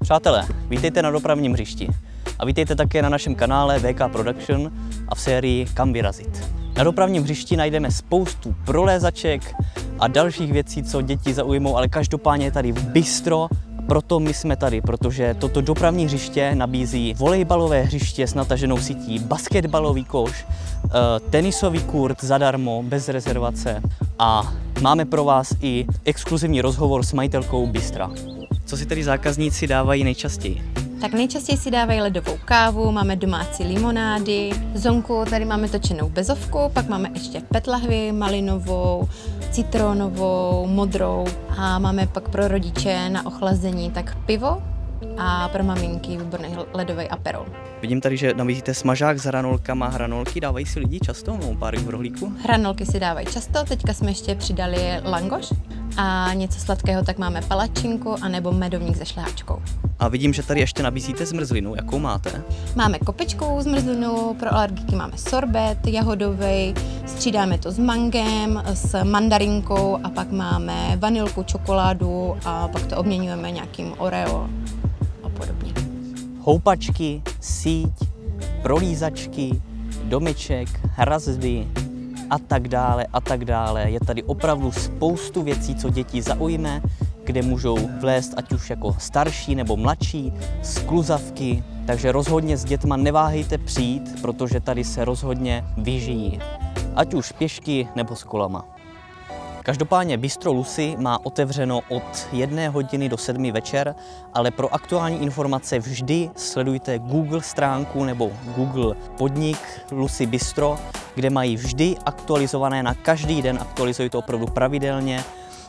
Přátelé, vítejte na dopravním hřišti a vítejte také na našem kanále VK Production a v sérii Kam vyrazit. Na dopravním hřišti najdeme spoustu prolézaček a dalších věcí, co děti zaujmou, ale každopádně je tady bistro. Proto my jsme tady, protože toto dopravní hřiště nabízí volejbalové hřiště s nataženou sítí, basketbalový koš, tenisový kurt zadarmo, bez rezervace a máme pro vás i exkluzivní rozhovor s majitelkou bistra. Co si tedy zákazníci dávají nejčastěji? Tak nejčastěji si dávají ledovou kávu, máme domácí limonády, zonku tady máme točenou bezovku, pak máme ještě petlahvi, malinovou, citronovou, modrou a máme pak pro rodiče na ochlazení tak pivo a pro maminky výborný ledový aperol. Vidím tady, že nabízíte smažák s hranolkama. Hranolky dávají si lidi často, mám pár v rohlíku. Hranolky si dávají často, teďka jsme ještě přidali langoš a něco sladkého, tak máme palačinku anebo medovník se šlehačkou. A vidím, že tady ještě nabízíte zmrzlinu. Jakou máte? Máme kopečkovou zmrzlinu, pro alergiky máme sorbet jahodový, střídáme to s mangem, s mandarinkou a pak máme vanilku, čokoládu a pak to obměňujeme nějakým Oreo a podobně. Houpačky, síť, prolízačky, domeček, hrazdy a tak dále a tak dále. Je tady opravdu spoustu věcí, co děti zaujme, kde můžou vlézt ať už jako starší nebo mladší, skluzavky, takže rozhodně s dětma neváhejte přijít, protože tady se rozhodně vyžijí, ať už pěšky nebo s kolama. Každopádně Bistro Lucy má otevřeno od 1 hodiny do 7 večer, ale pro aktuální informace vždy sledujte Google stránku nebo Google podnik Lucy Bistro, kde mají vždy aktualizované na každý den, aktualizují to opravdu pravidelně,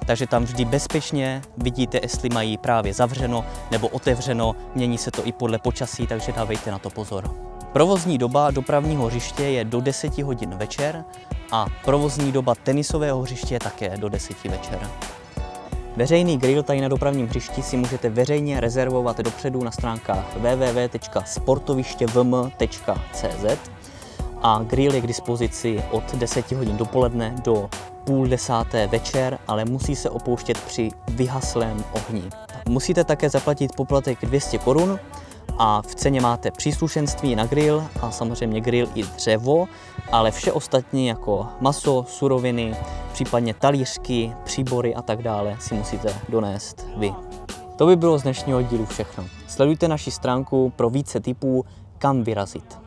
takže tam vždy bezpečně vidíte, jestli mají právě zavřeno nebo otevřeno, mění se to i podle počasí, takže dávejte na to pozor. Provozní doba dopravního hřiště je do 10 hodin večer a provozní doba tenisového hřiště je také do 10 večer. Veřejný grill tady na dopravním hřišti si můžete veřejně rezervovat dopředu na stránkách www.sportovištěvm.cz a grill je k dispozici od 10 hodin dopoledne do 9:30 večer, ale musí se opouštět při vyhaslém ohni. Musíte také zaplatit poplatek 200 korun a v ceně máte příslušenství na grill a samozřejmě grill i dřevo, ale vše ostatní jako maso, suroviny, případně talířky, příbory a tak dále si musíte donést vy. To by bylo z dnešního dílu všechno. Sledujte naši stránku pro více tipů, kam vyrazit.